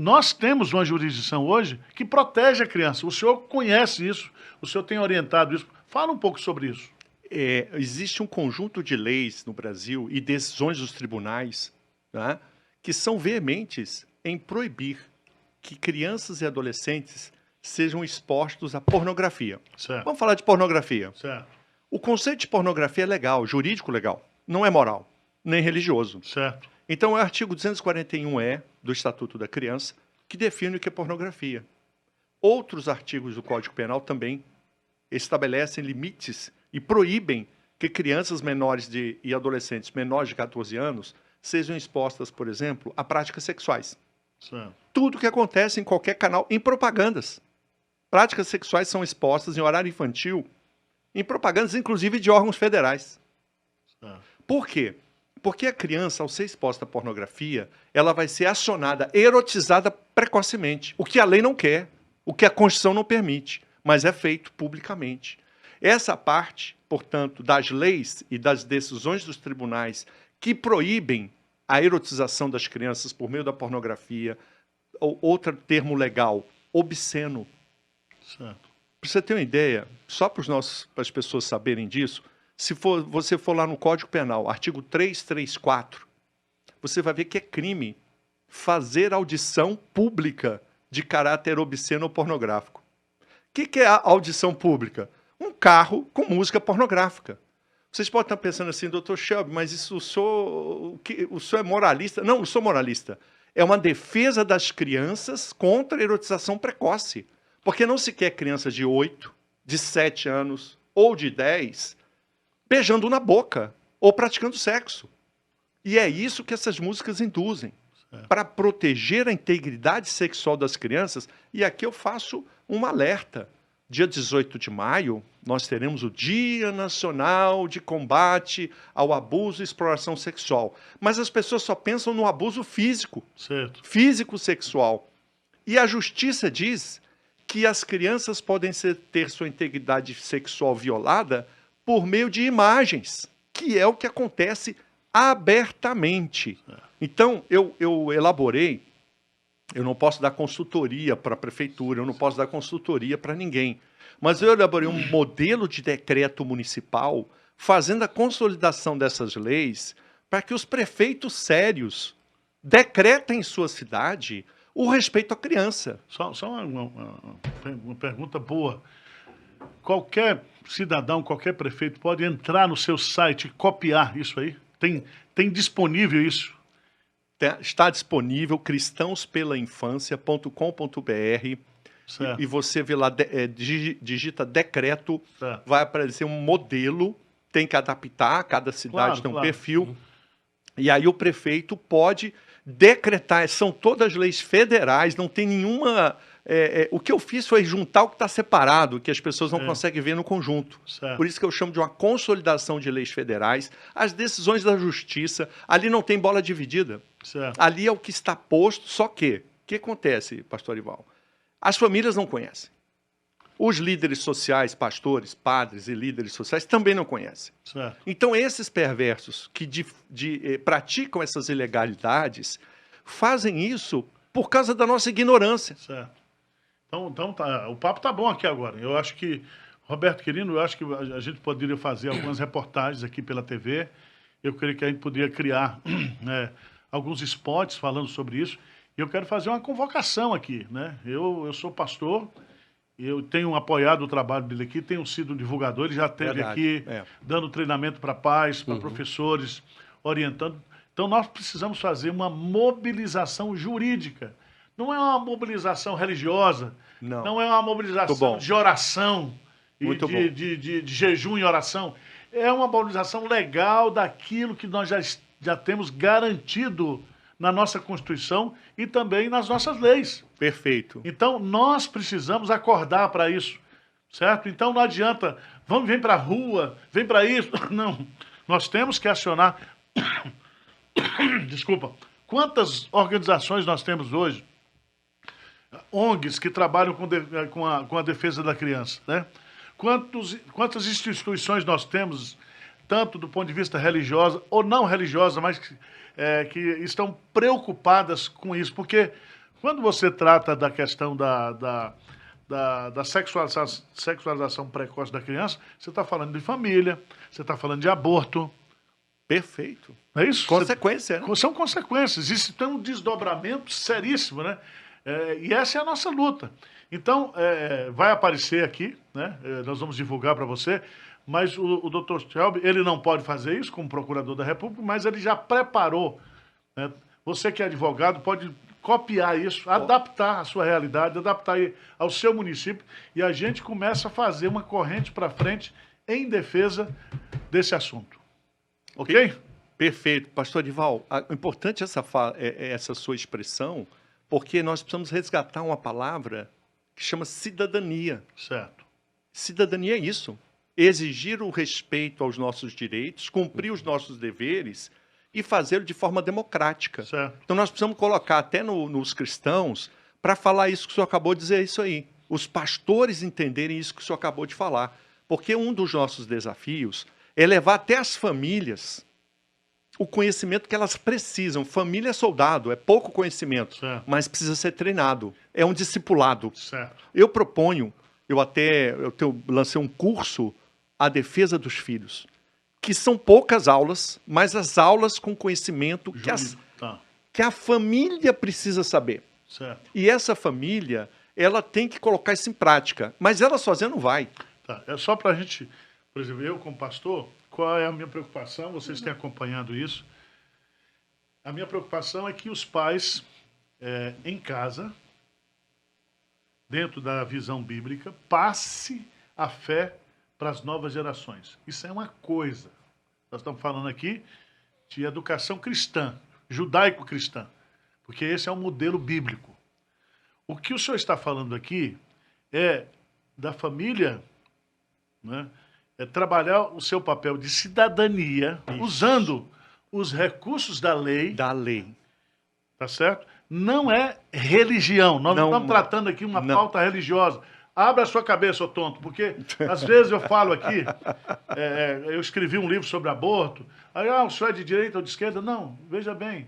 nós temos uma jurisdição hoje que protege a criança. O senhor conhece isso, o senhor tem orientado isso. Fala um pouco sobre isso. Existe um conjunto de leis no Brasil e decisões dos tribunais, tá, que são veementes em proibir que crianças e adolescentes sejam expostos à pornografia. Certo. Vamos falar de pornografia. Certo. O conceito de pornografia é legal, jurídico legal, não é moral, nem religioso. Certo. Então é o artigo 241-E do Estatuto da Criança que define o que é pornografia. Outros artigos do Código Penal também estabelecem limites e proíbem que crianças menores e adolescentes menores de 14 anos sejam expostas, por exemplo, a práticas sexuais. Certo. Tudo que acontece em qualquer canal, em propagandas. Práticas sexuais são expostas em horário infantil, em propagandas, inclusive, de órgãos federais. Certo. Por quê? Porque a criança, ao ser exposta à pornografia, ela vai ser acionada, erotizada precocemente, o que a lei não quer, o que a Constituição não permite, mas é feito publicamente. Essa parte, portanto, das leis e das decisões dos tribunais que proíbem a erotização das crianças por meio da pornografia, ou outro termo legal, obsceno. Certo. Para você ter uma ideia, só para as pessoas saberem disso, se você for lá no Código Penal, artigo 334, você vai ver que é crime fazer audição pública de caráter obsceno ou pornográfico. O que é a audição pública? Um carro com música pornográfica. Vocês podem estar pensando assim, doutor Shelby, mas isso o senhor é moralista? Não, não sou moralista. É uma defesa das crianças contra a erotização precoce. Porque não se quer crianças de 8, de 7 anos ou de 10 beijando na boca ou praticando sexo. E é isso que essas músicas induzem. Para proteger a integridade sexual das crianças, e aqui eu faço um alerta. Dia 18 de maio, nós teremos o Dia Nacional de Combate ao Abuso e Exploração Sexual. Mas as pessoas só pensam no abuso físico, físico-sexual. E a justiça diz que as crianças podem ter sua integridade sexual violada por meio de imagens, que é o que acontece abertamente. Então, eu elaborei, eu não posso dar consultoria para a prefeitura, eu não posso dar consultoria para ninguém, mas eu elaborei um modelo de decreto municipal fazendo a consolidação dessas leis para que os prefeitos sérios decretem em sua cidade o respeito à criança. Só uma pergunta boa. Qualquer cidadão, qualquer prefeito pode entrar no seu site e copiar isso aí? Tem disponível isso? Está disponível cristãospelainfância.com.br e você vê lá, digita decreto, vai aparecer um modelo, tem que adaptar, cada cidade tem um perfil, e aí o prefeito pode decretar, são todas leis federais, não tem nenhuma... o que eu fiz foi juntar o que está separado, que as pessoas não conseguem ver no conjunto. Por isso que eu chamo de uma consolidação de leis federais, as decisões da justiça, ali não tem bola dividida. Ali é o que está posto, só que, o que acontece, pastor Ival? As famílias não conhecem. Os líderes sociais, pastores, padres e líderes sociais também não conhecem. Então, esses perversos que praticam essas ilegalidades fazem isso por causa da nossa ignorância. Então tá, o papo tá bom aqui agora. Eu acho que, Roberto Quirino, eu acho que a gente poderia fazer algumas reportagens aqui pela TV. Eu creio que a gente poderia criar alguns spots falando sobre isso. E eu quero fazer uma convocação aqui, né? Eu sou pastor, eu tenho apoiado o trabalho dele aqui, tenho sido um divulgador, ele já esteve aqui dando treinamento para pais, para professores, orientando. Então nós precisamos fazer uma mobilização jurídica. Não é uma mobilização religiosa, não é uma mobilização de oração, de jejum e oração. É uma mobilização legal daquilo que nós já temos garantido na nossa Constituição e também nas nossas leis. Perfeito. Então, nós precisamos acordar para isso, certo? Então, não adianta, vem para a rua, vem para isso. Não, nós temos que acionar... Desculpa. Quantas organizações nós temos hoje? ONGs que trabalham com a defesa da criança, né? Quantas instituições nós temos, tanto do ponto de vista religiosa ou não religiosa, mas que estão preocupadas com isso, porque quando você trata da questão da sexualização precoce da criança, você está falando de família, você está falando de aborto. Perfeito. Não é isso? Consequência, né? São consequências. Isso tem um desdobramento seríssimo, né? E essa é a nossa luta. Então, vai aparecer aqui, né? Nós vamos divulgar para você, mas o Dr. Shelby, ele não pode fazer isso como procurador da República, mas ele já preparou, né? Você que é advogado pode copiar isso, adaptar a sua realidade, adaptar ao seu município, e a gente começa a fazer uma corrente para frente em defesa desse assunto. Ok? Perfeito. Pastor Edival, importante essa sua expressão, porque nós precisamos resgatar uma palavra que chama cidadania. Certo. Cidadania é isso. Exigir o respeito aos nossos direitos, cumprir os nossos deveres e fazê-lo de forma democrática. Certo. Então nós precisamos colocar até nos cristãos para falar isso que o senhor acabou de dizer, isso aí. Os pastores entenderem isso que o senhor acabou de falar. Porque um dos nossos desafios é levar até as famílias o conhecimento que elas precisam. Família é soldado, é pouco conhecimento, certo, mas precisa ser treinado. É um discipulado. Certo. Eu proponho, eu lancei um curso, A Defesa dos Filhos, que são poucas aulas, mas as aulas com conhecimento que a família precisa saber. Certo. E essa família, ela tem que colocar isso em prática, mas ela sozinha não vai. Tá. É só para a gente, por exemplo, eu como pastor, qual é a minha preocupação? Vocês têm acompanhado isso. A minha preocupação é que os pais, em casa, dentro da visão bíblica, passe a fé para as novas gerações. Isso é uma coisa. Nós estamos falando aqui de educação cristã, judaico-cristã, porque esse é o modelo bíblico. O que o senhor está falando aqui é da família, né, é trabalhar o seu papel de cidadania, usando os recursos da lei. Da lei. Tá certo? Não é religião. Nós não estamos tratando aqui uma pauta religiosa. Abra a sua cabeça, ô tonto, porque às vezes eu falo aqui, eu escrevi um livro sobre aborto, aí, o senhor é de direita ou de esquerda? Não, veja bem,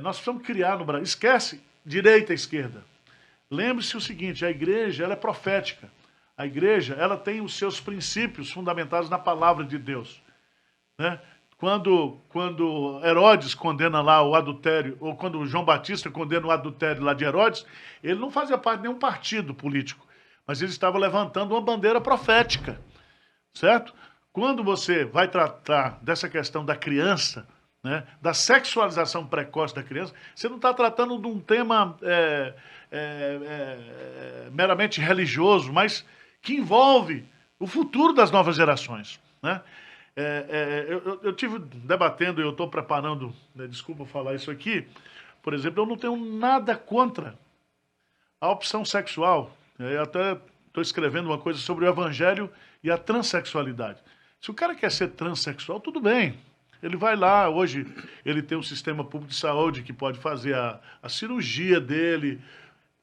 nós precisamos criar no Brasil, esquece direita e esquerda. Lembre-se o seguinte, a igreja, ela é profética. A igreja, ela tem os seus princípios fundamentados na palavra de Deus, né? Quando Herodes condena lá o adultério, ou quando João Batista condena o adultério lá de Herodes, ele não fazia parte de nenhum partido político, mas ele estava levantando uma bandeira profética, certo? Quando você vai tratar dessa questão da criança, né, da sexualização precoce da criança, você não está tratando de um tema meramente religioso, mas que envolve o futuro das novas gerações, né? Eu tive debatendo, eu estou preparando, né, desculpa falar isso aqui, por exemplo, eu não tenho nada contra a opção sexual. Eu até estou escrevendo uma coisa sobre o evangelho e a transexualidade. Se o cara quer ser transexual, tudo bem. Ele vai lá, hoje ele tem um sistema público de saúde que pode fazer a cirurgia dele.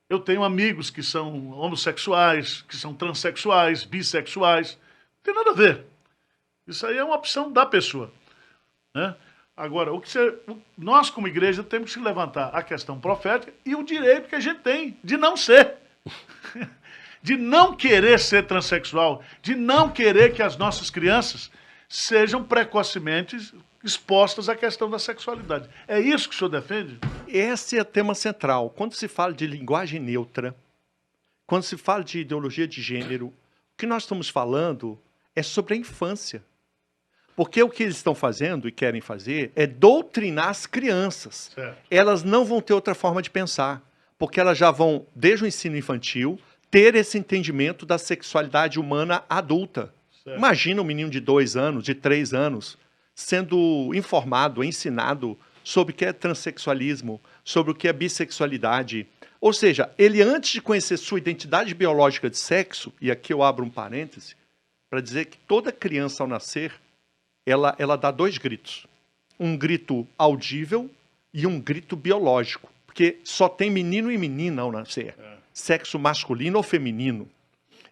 Eu tenho amigos que são homossexuais, que são transexuais, bissexuais. Não tem nada a ver. Isso aí é uma opção da pessoa, né? Agora, nós como igreja temos que levantar a questão profética e o direito que a gente tem de não ser. De não querer ser transexual, de não querer que as nossas crianças sejam precocemente expostas à questão da sexualidade. É isso que o senhor defende? Esse é o tema central. Quando se fala de linguagem neutra, quando se fala de ideologia de gênero, o que nós estamos falando é sobre a infância. Porque o que eles estão fazendo e querem fazer é doutrinar as crianças. Certo. Elas não vão ter outra forma de pensar, porque elas já vão, desde o ensino infantil, ter esse entendimento da sexualidade humana adulta. Certo. Imagina um menino de 2 anos, de 3 anos, sendo informado, ensinado sobre o que é transexualismo, sobre o que é bissexualidade. Ou seja, ele antes de conhecer sua identidade biológica de sexo, e aqui eu abro um parêntese, para dizer que toda criança ao nascer, ela dá 2 gritos. Um grito audível e um grito biológico. Porque só tem menino e menina ao nascer. Sexo masculino ou feminino.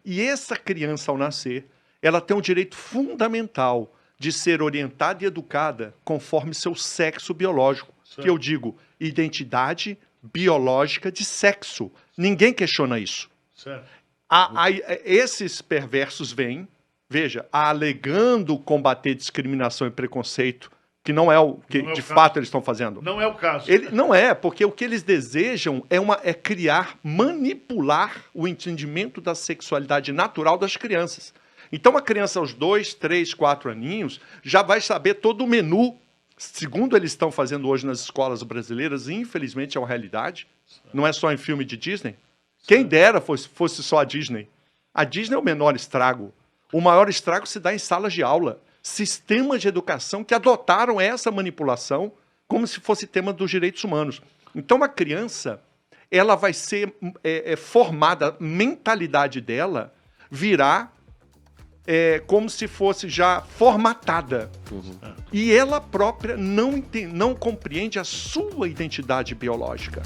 E essa criança ao nascer, ela tem um direito fundamental de ser orientada e educada conforme seu sexo biológico. Certo. Que eu digo, identidade biológica de sexo. Ninguém questiona isso. Certo. Esses perversos vêm, veja, alegando combater discriminação e preconceito, que não é o que de fato eles estão fazendo. Não é o caso. Não é, porque o que eles desejam é criar, manipular o entendimento da sexualidade natural das crianças. Então a criança aos 2, 3, 4 aninhos já vai saber todo o menu, segundo eles estão fazendo hoje nas escolas brasileiras, e infelizmente é uma realidade. Não é só em filme de Disney. Quem dera fosse só a Disney. A Disney é o menor estrago. O maior estrago se dá em salas de aula. Sistemas de educação que adotaram essa manipulação como se fosse tema dos direitos humanos. Então, a criança, ela vai ser formada, a mentalidade dela virá como se fosse já formatada. E ela própria não compreende a sua identidade biológica.